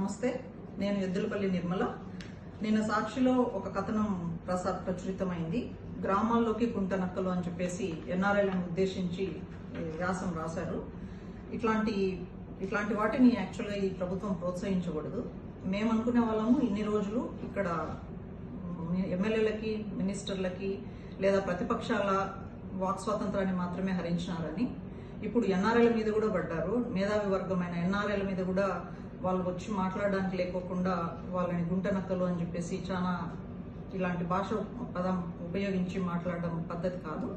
నమస్తే, నేను ఎద్దులపల్లి నిర్మల. నిన్న సాక్షిలో ఒక కథనం ప్రచురితమైంది. గ్రామాల్లోకి గుంటనక్కలు అని చెప్పేసి ఎన్ఆర్ఐలను ఉద్దేశించి వ్యాసం రాశారు. ఇట్లాంటి వాటిని యాక్చువల్గా ఈ ప్రభుత్వం ప్రోత్సహించకూడదు. మేము అనుకునే వాళ్ళము ఇన్ని రోజులు ఇక్కడ ఎమ్మెల్యేలకి, మినిస్టర్లకి లేదా ప్రతిపక్షాల వాక్ స్వాతంత్రాన్ని మాత్రమే హరించినారని. ఇప్పుడు ఎన్ఆర్ఐల మీద కూడా పడ్డారు. మేధావి వర్గమైన ఎన్ఆర్ఐల మీద కూడా వాళ్ళు వచ్చి మాట్లాడడానికి లేకోకుండా వాళ్ళని గుంటనక్కలు అని చెప్పేసి చాలా ఇలాంటి భాష పదం ఉపయోగించి మాట్లాడడం పద్ధతి కాదు.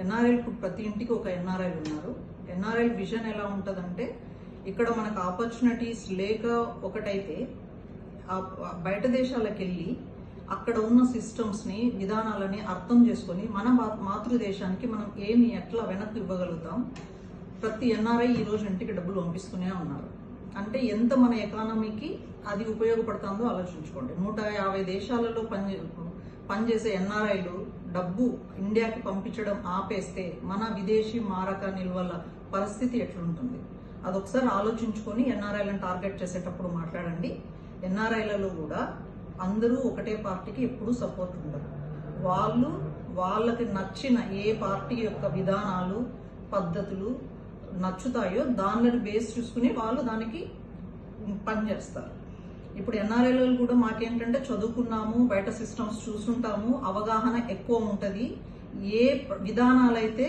ఎన్ఆర్ఐలు ప్రతి ఇంటికి ఒక ఎన్ఆర్ఐలు ఉన్నారు. ఎన్ఆర్ఐ విజన్ ఎలా ఉంటుందంటే, ఇక్కడ మనకు ఆపర్చునిటీస్ లేక ఒకటైతే బయట దేశాలకు వెళ్ళి అక్కడ ఉన్న సిస్టమ్స్ని, విధానాలని అర్థం చేసుకొని మన మాతృదేశానికి మనం ఎట్లా వెనక్కి ఇవ్వగలుగుతాం. ప్రతి ఎన్ఆర్ఐ ఈరోజు ఇంటికి డబ్బులు పంపిస్తూనే ఉన్నారు. అంటే ఎంత మన ఎకానమీకి అది ఉపయోగపడుతుందో ఆలోచించుకోండి. 150 దేశాలలో పనిచేసే ఎన్ఆర్ఐలు డబ్బు ఇండియాకి పంపించడం ఆపేస్తే మన విదేశీ మారక నిల్వల పరిస్థితి ఎట్లుంటుంది అదొకసారి ఆలోచించుకొని ఎన్ఆర్ఐలను టార్గెట్ చేసేటప్పుడు మాట్లాడండి. ఎన్ఆర్ఐలలో కూడా అందరూ ఒకటే పార్టీకి ఎప్పుడూ సపోర్ట్ ఉండరు. వాళ్ళకి నచ్చిన ఏ పార్టీ యొక్క విధానాలు, పద్ధతులు నచ్చుతాయో దానిని బేస్ చూసుకుని వాళ్ళు దానికి పనిచేస్తారు. ఇప్పుడు ఎన్ఆర్ఐలు కూడా మాకేంటంటే చదువుకున్నాము, బయట సిస్టమ్స్ చూసుంటాము, అవగాహన ఎక్కువ ఉంటుంది. ఏ విధానాలైతే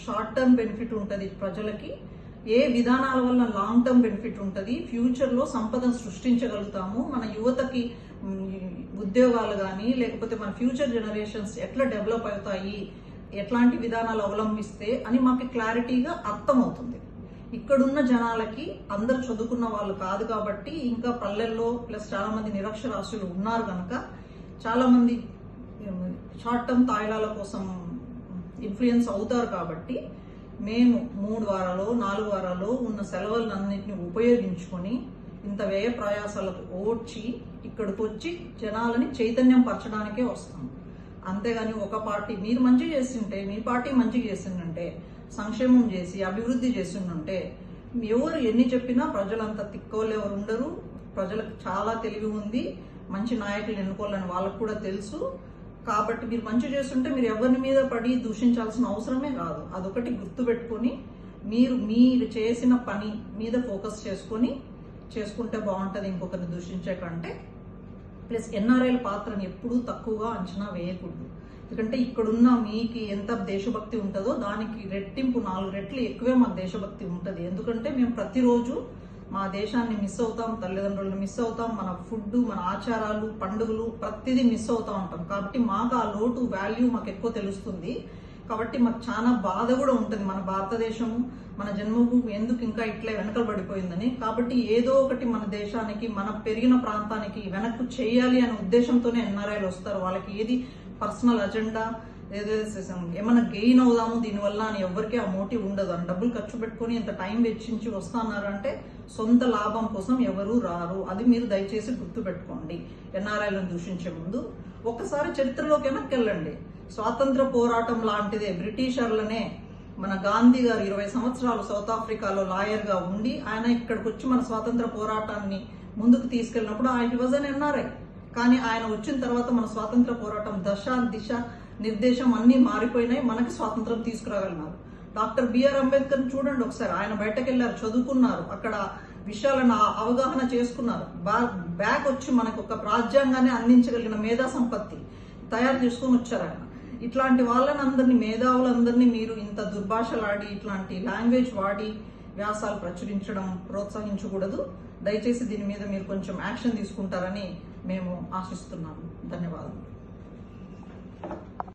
షార్ట్ టర్మ్ బెనిఫిట్ ఉంటుంది ప్రజలకి, ఏ విధానాల వల్ల లాంగ్ టర్మ్ బెనిఫిట్ ఉంటుంది, ఫ్యూచర్లో సంపదను సృష్టించగలుగుతాము, మన యువతకి ఉద్యోగాలు కానీ లేకపోతే మన ఫ్యూచర్ జనరేషన్స్ ఎట్లా డెవలప్ అవుతాయి, ఎట్లాంటి విధానాలు అవలంబిస్తే అని మాకు క్లారిటీగా అర్థమవుతుంది. ఇక్కడున్న జనాలకి అందరు చదువుకున్న వాళ్ళు కాదు కాబట్టి, ఇంకా పల్లెల్లో ప్లస్ చాలా మంది నిరక్షరాస్యులు ఉన్నారు కనుక చాలా మంది షార్ట్ టర్మ్ తాయిలాల కోసం ఇన్ఫ్లుయెన్స్ అవుతారు. కాబట్టి మేము 3 వారాలు 4 వారాలు ఉన్న సెలవులన్నింటినీ ఉపయోగించుకొని ఇంత వ్యయ ప్రయాసాలకు ఓడ్చి ఇక్కడికి వచ్చి జనాలని చైతన్యం పరచడానికే వస్తాం. అంతేగాని ఒక పార్టీ మీరు మంచి చేస్తుంటే, మీ పార్టీ మంచి చేసిందంటే, సంక్షేమం చేసి అభివృద్ధి చేస్తుంటే ఎవరు ఎన్ని చెప్పినా ప్రజలంతా తిక్కోళ్ళు ఎవరు ఉండరు. ప్రజలకు చాలా తెలివి ఉంది. మంచి నాయకులు ఎన్నుకోవాలని వాళ్ళకు కూడా తెలుసు. కాబట్టి మీరు మంచి చేస్తుంటే మీరు ఎవరి మీద పడి దూషించాల్సిన అవసరమే కాదు. అదొకటి గుర్తుపెట్టుకొని మీరు చేసిన పని మీద ఫోకస్ చేసుకుంటే బాగుంటుంది, ఇంకొకరిని దూషించే కంటే. ప్లస్ ఎన్ఆర్ఐల పాత్రని ఎప్పుడూ తక్కువగా అంచనా వేయకూడదు. ఎందుకంటే ఇక్కడున్న మీకు ఎంత దేశభక్తి ఉంటుందో దానికి రెట్టింపు 4 రెట్లు ఎక్కువే మాకు దేశభక్తి ఉంటుంది. ఎందుకంటే మేము ప్రతిరోజు మా దేశాన్ని మిస్ అవుతాం, తల్లిదండ్రులను మిస్ అవుతాం, మన ఫుడ్, మన ఆచారాలు, పండుగలు ప్రతిదీ మిస్ అవుతా ఉంటాం. కాబట్టి మాకు ఆ లోటు వాల్యూ మాకు ఎక్కువ తెలుస్తుంది. కాబట్టి మాకు చాలా బాధ కూడా ఉంటుంది, మన భారతదేశము, మన జన్మభూమి ఎందుకు ఇంకా ఇట్లా వెనకబడిపోయిందని. కాబట్టి ఏదో ఒకటి మన దేశానికి, మన పెరిగిన ప్రాంతానికి వెనక్కు చేయాలి అనే ఉద్దేశంతోనే ఎన్ఆర్ఐలు వస్తారు. వాళ్ళకి ఏది పర్సనల్ అజెండా, ఏమైనా గెయిన్ అవుదాము దీనివల్ల అని ఎవరికి ఆ మోటివ్ ఉండదు. అని డబ్బులు ఖర్చు పెట్టుకుని ఇంత టైం వెచ్చించి వస్తున్నారంటే సొంత లాభం కోసం ఎవరూ రారు. అది మీరు దయచేసి గుర్తు పెట్టుకోండి. ఎన్ఆర్ఐలను దూషించే ముందు ఒక్కసారి చరిత్రలోకి వెనక్కి వెళ్ళండి. స్వాతంత్ర పోరాటం లాంటిదే బ్రిటిషర్లనే మన గాంధీ గారు 20 సంవత్సరాలు సౌత్ ఆఫ్రికాలో లాయర్గా ఉండి ఆయన ఇక్కడికి వచ్చి మన స్వాతంత్ర పోరాటాన్ని ముందుకు తీసుకెళ్ళినప్పుడు ఆయన వాజ్ అన్ ఎన్ఆర్ఐ. కానీ ఆయన వచ్చిన తర్వాత మన స్వాతంత్ర పోరాటం దశ, దిశ, నిర్దేశం అన్నీ మారిపోయినాయి. మనకి స్వాతంత్రం తీసుకురాగలిగినారు. డాక్టర్ బిఆర్ అంబేద్కర్ చూడండి ఒకసారి. ఆయన బయటకు వెళ్ళారు, చదువుకున్నారు, అక్కడ విషయాలను అవగాహన చేసుకున్నారు. బ్యాక్ వచ్చి మనకు ఒక రాజ్యాంగాన్ని అందించగలిగిన మేధా సంపత్తి తయారు చేసుకొని వచ్చారు ఆయన. ఇట్లాంటి వాళ్ళని అందరినీ, మేధావులందరినీ మీరు ఇంత దుర్భాషలాడి ఇట్లాంటి లాంగ్వేజ్ వాడి వ్యాసాలు ప్రచురించడం ప్రోత్సహించకూడదు. దయచేసి దీని మీద మీరు కొంచెం యాక్షన్ తీసుకుంటారని మేము ఆశిస్తున్నాము. ధన్యవాదాలు.